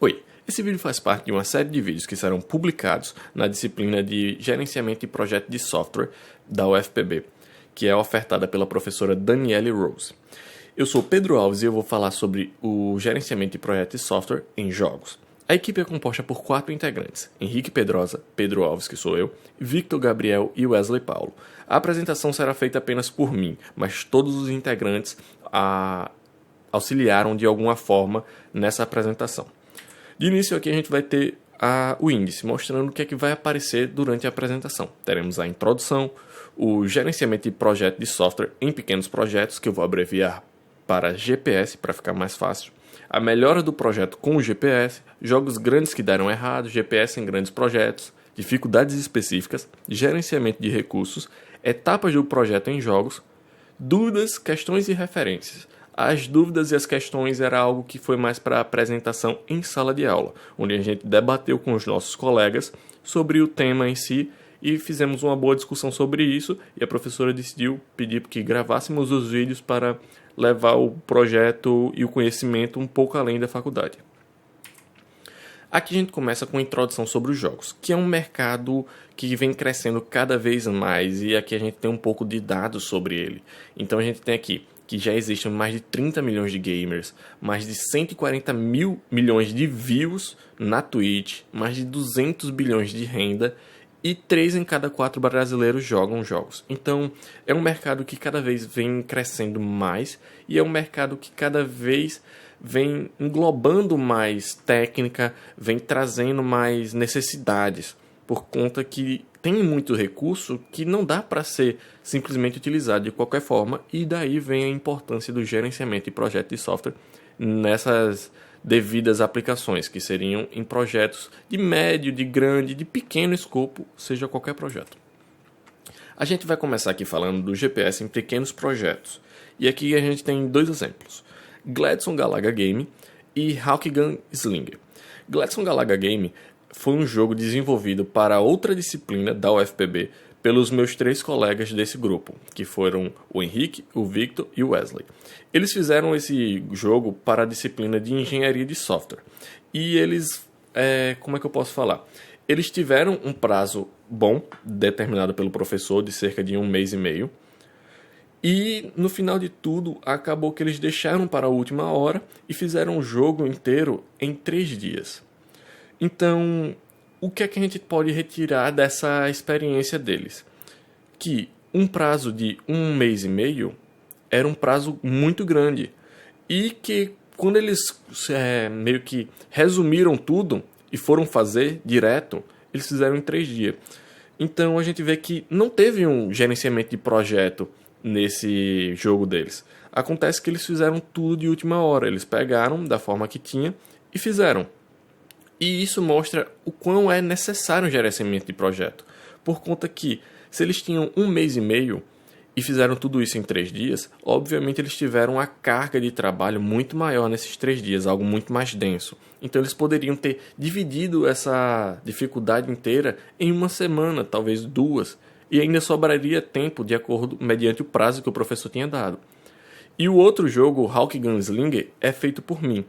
Oi, esse vídeo faz parte de uma série de vídeos que serão publicados na disciplina de Gerenciamento e Projeto de Software da UFPB, que é ofertada pela professora Danielle Rose. Eu sou Pedro Alves e eu vou falar sobre o gerenciamento e projeto de software em jogos. A equipe é composta por 4 integrantes: Henrique Pedrosa, Pedro Alves, que sou eu, Victor Gabriel e Wesley Paulo. A apresentação será feita apenas por mim, mas todos os integrantes auxiliaram de alguma forma nessa apresentação. De início aqui a gente vai ter o índice, mostrando o que é que vai aparecer durante a apresentação. Teremos a introdução, o gerenciamento de projeto de software em pequenos projetos, que eu vou abreviar para GPS, para ficar mais fácil. A melhora do projeto com o GPS, jogos grandes que deram errado, GPS em grandes projetos, dificuldades específicas, gerenciamento de recursos, etapas do projeto em jogos, dúvidas, questões e referências. As dúvidas e as questões era algo que foi mais para a apresentação em sala de aula, onde a gente debateu com os nossos colegas sobre o tema em si e fizemos uma boa discussão sobre isso, e a professora decidiu pedir que gravássemos os vídeos para levar o projeto e o conhecimento um pouco além da faculdade. Aqui a gente começa com a introdução sobre os jogos, que é um mercado que vem crescendo cada vez mais, e aqui a gente tem um pouco de dados sobre ele. Então a gente tem aqui que já existem mais de 30 milhões de gamers, mais de 140 mil milhões de views na Twitch, mais de 200 bilhões de renda, e 3 em cada 4 brasileiros jogam jogos. Então, é um mercado que cada vez vem crescendo mais, e é um mercado que cada vez vem englobando mais técnica, vem trazendo mais necessidades, por conta que tem muito recurso que não dá para ser simplesmente utilizado de qualquer forma, e daí vem a importância do gerenciamento e projeto de software nessas devidas aplicações, que seriam em projetos de médio, de grande, de pequeno escopo, seja qualquer projeto. A gente vai começar aqui falando do GPS em pequenos projetos, e aqui a gente tem 2 exemplos: Gladson Galaga Game e Hawkgun Slinger. Gladson Galaga Game foi um jogo desenvolvido para outra disciplina da UFPB pelos meus 3 colegas desse grupo, que foram o Henrique, o Victor e o Wesley. Eles fizeram esse jogo para a disciplina de engenharia de software. E eles, como é que eu posso falar? Eles tiveram um prazo bom, determinado pelo professor, de cerca de 1 mês e meio. E no final de tudo, acabou que eles deixaram para a última hora e fizeram o jogo inteiro em 3 dias. Então, o que é que a gente pode retirar dessa experiência deles? Que um prazo de 1 mês e meio era um prazo muito grande. E que quando eles meio que resumiram tudo e foram fazer direto, eles fizeram em 3 dias. Então a gente vê que não teve um gerenciamento de projeto nesse jogo deles. Acontece que eles fizeram tudo de última hora. Eles pegaram da forma que tinha e fizeram. E isso mostra o quão é necessário um gerenciamento de projeto. Por conta que, se eles tinham 1 mês e meio e fizeram tudo isso em 3 dias, obviamente eles tiveram a carga de trabalho muito maior nesses 3 dias, algo muito mais denso. Então eles poderiam ter dividido essa dificuldade inteira em 1 semana, talvez 2, e ainda sobraria tempo de acordo mediante o prazo que o professor tinha dado. E o outro jogo, o Hawkgun Slinger, é feito por mim.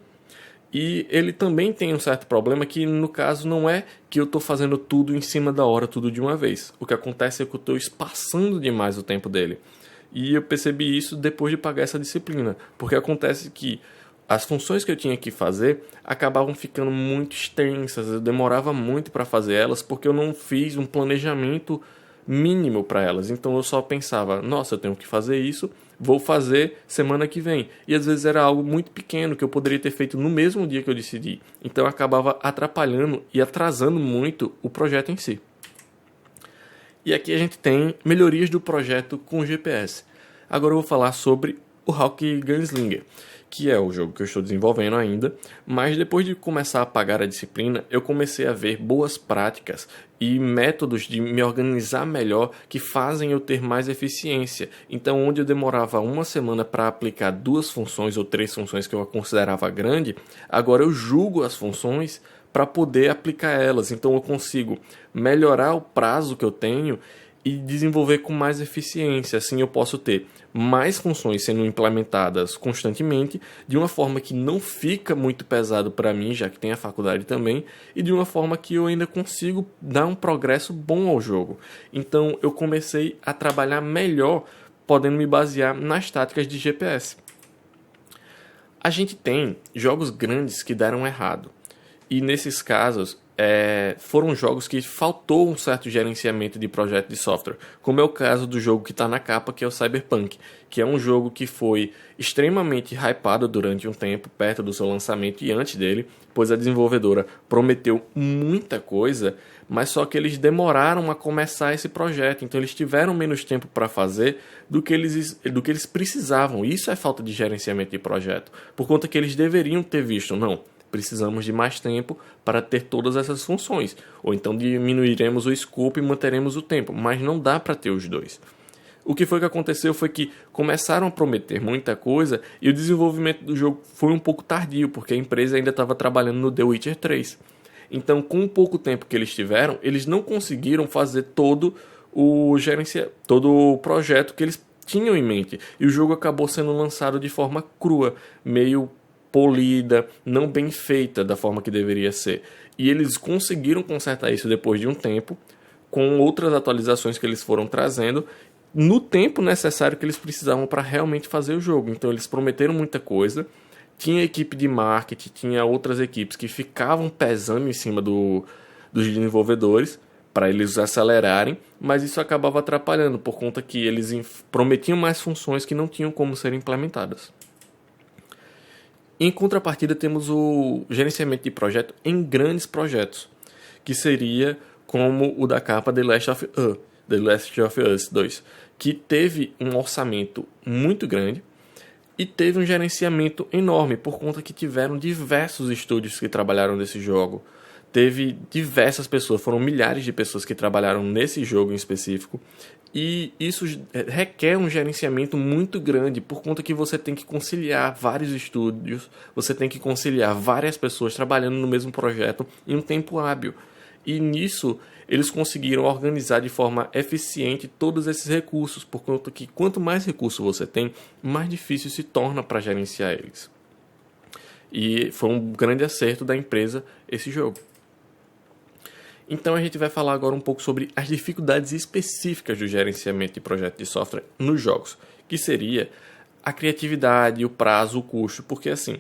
E ele também tem um certo problema que, no caso, não é que eu estou fazendo tudo em cima da hora, tudo de uma vez. O que acontece é que eu estou espaçando demais o tempo dele. E eu percebi isso depois de pagar essa disciplina. Porque acontece que as funções que eu tinha que fazer acabavam ficando muito extensas. Eu demorava muito para fazer elas porque eu não fiz um planejamento mínimo para elas. Então eu só pensava, nossa, eu tenho que fazer isso, vou fazer semana que vem. E às vezes era algo muito pequeno que eu poderia ter feito no mesmo dia que eu decidi. Então eu acabava atrapalhando e atrasando muito o projeto em si. E aqui a gente tem melhorias do projeto com GPS. Agora eu vou falar sobre o Hawkgun Slinger, que é o jogo que eu estou desenvolvendo ainda, mas depois de começar a pagar a disciplina, eu comecei a ver boas práticas e métodos de me organizar melhor que fazem eu ter mais eficiência. Então, onde eu demorava 1 semana para aplicar 2 funções ou 3 funções que eu considerava grande, agora eu julgo as funções para poder aplicar elas. Então, eu consigo melhorar o prazo que eu tenho e desenvolver com mais eficiência. Assim eu posso ter mais funções sendo implementadas constantemente, de uma forma que não fica muito pesado para mim, já que tem a faculdade também, e de uma forma que eu ainda consigo dar um progresso bom ao jogo. Então eu comecei a trabalhar melhor, podendo me basear nas táticas de GPS. A gente tem jogos grandes que deram errado, e nesses casos foram jogos que faltou um certo gerenciamento de projeto de software, como é o caso do jogo que está na capa, que é o Cyberpunk, que é um jogo que foi extremamente hypado durante um tempo, perto do seu lançamento e antes dele, pois a desenvolvedora prometeu muita coisa, mas só que eles demoraram a começar esse projeto, então eles tiveram menos tempo para fazer do que eles precisavam. Isso é falta de gerenciamento de projeto, por conta que eles deveriam ter visto, não, precisamos de mais tempo para ter todas essas funções, ou então diminuiremos o escopo e manteremos o tempo, mas não dá para ter os dois. O que foi que aconteceu foi que começaram a prometer muita coisa e o desenvolvimento do jogo foi um pouco tardio, porque a empresa ainda estava trabalhando no The Witcher 3. Então, com o pouco tempo que eles tiveram, eles não conseguiram fazer todo o projeto que eles tinham em mente, e o jogo acabou sendo lançado de forma crua, meio polida, não bem feita da forma que deveria ser. E eles conseguiram consertar isso depois de um tempo, com outras atualizações que eles foram trazendo, no tempo necessário que eles precisavam para realmente fazer o jogo. Então eles prometeram muita coisa, tinha equipe de marketing, tinha outras equipes que ficavam pesando em cima dos desenvolvedores para eles acelerarem, mas isso acabava atrapalhando, por conta que eles prometiam mais funções que não tinham como ser implementadas. Em contrapartida, temos o gerenciamento de projeto em grandes projetos, que seria como o da capa The Last of Us 2, que teve um orçamento muito grande e teve um gerenciamento enorme, por conta que tiveram diversos estúdios que trabalharam nesse jogo. Teve diversas pessoas, foram milhares de pessoas que trabalharam nesse jogo em específico, e isso requer um gerenciamento muito grande, por conta que você tem que conciliar vários estúdios, você tem que conciliar várias pessoas trabalhando no mesmo projeto em um tempo hábil. E nisso eles conseguiram organizar de forma eficiente todos esses recursos, por conta que quanto mais recursos você tem, mais difícil se torna para gerenciar eles. E foi um grande acerto da empresa esse jogo. Então a gente vai falar agora um pouco sobre as dificuldades específicas do gerenciamento de projeto de software nos jogos, que seria a criatividade, o prazo, o custo, porque assim,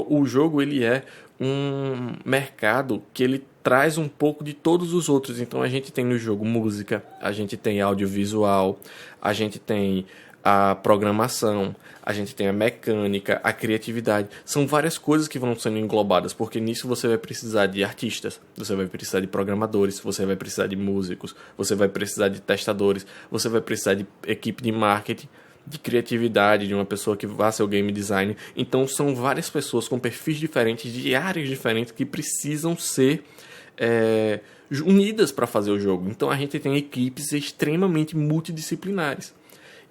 o jogo ele é um mercado que ele traz um pouco de todos os outros. Então a gente tem no jogo música, a gente tem audiovisual, a gente tem a programação, a gente tem a mecânica, a criatividade. São várias coisas que vão sendo englobadas, porque nisso você vai precisar de artistas, você vai precisar de programadores, você vai precisar de músicos, você vai precisar de testadores, você vai precisar de equipe de marketing, de criatividade, de uma pessoa que vá ser o game design. Então são várias pessoas com perfis diferentes, de áreas diferentes, que precisam ser unidas para fazer o jogo. Então a gente tem equipes extremamente multidisciplinares.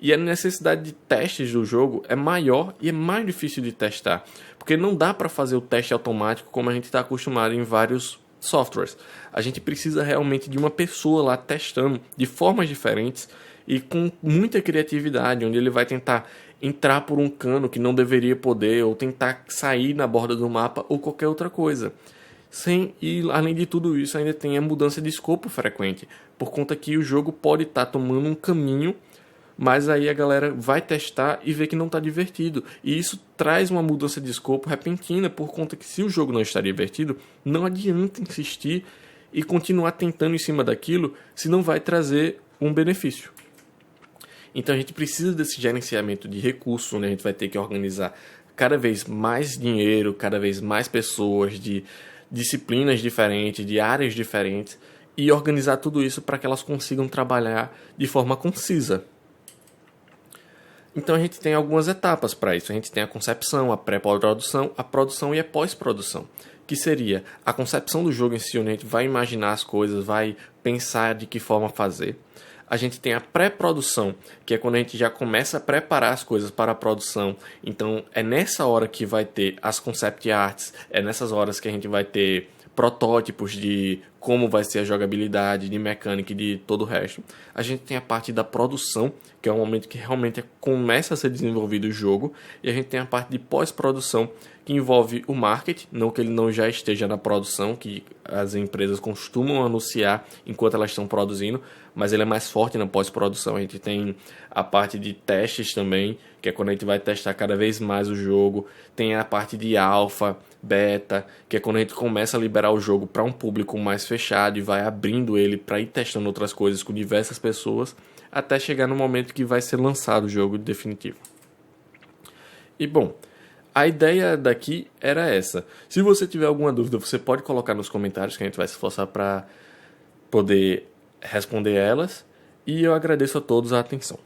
E a necessidade de testes do jogo é maior e é mais difícil de testar, porque não dá para fazer o teste automático como a gente está acostumado em vários softwares. A gente precisa realmente de uma pessoa lá testando de formas diferentes e com muita criatividade, onde ele vai tentar entrar por um cano que não deveria poder, ou tentar sair na borda do mapa, ou qualquer outra coisa. E além de tudo isso, ainda tem a mudança de escopo frequente, por conta que o jogo pode estar tomando um caminho, mas aí a galera vai testar e vê que não está divertido. E isso traz uma mudança de escopo repentina, por conta que se o jogo não está divertido, não adianta insistir e continuar tentando em cima daquilo, se não vai trazer um benefício. Então a gente precisa desse gerenciamento de recursos, onde a gente vai ter que organizar cada vez mais dinheiro, cada vez mais pessoas, de disciplinas diferentes, de áreas diferentes, e organizar tudo isso para que elas consigam trabalhar de forma concisa. Então a gente tem algumas etapas para isso. A gente tem a concepção, a pré-produção, a produção e a pós-produção, que seria a concepção do jogo em si, onde a gente vai imaginar as coisas, vai pensar de que forma fazer. A gente tem a pré-produção, que é quando a gente já começa a preparar as coisas para a produção. Então é nessa hora que vai ter as concept arts, é nessas horas que a gente vai ter protótipos de como vai ser a jogabilidade, de mecânica e de todo o resto. A gente tem a parte da produção, que é o momento que realmente começa a ser desenvolvido o jogo, e a gente tem a parte de pós-produção, que envolve o marketing, não que ele não já esteja na produção, que as empresas costumam anunciar enquanto elas estão produzindo, mas ele é mais forte na pós-produção. A gente tem a parte de testes também, que é quando a gente vai testar cada vez mais o jogo. Tem a parte de alfa, beta, que é quando a gente começa a liberar o jogo para um público mais fechado e vai abrindo ele para ir testando outras coisas com diversas pessoas, até chegar no momento que vai ser lançado o jogo definitivo. E bom, a ideia daqui era essa. Se você tiver alguma dúvida, você pode colocar nos comentários, que a gente vai se esforçar para poder responder elas. E eu agradeço a todos a atenção.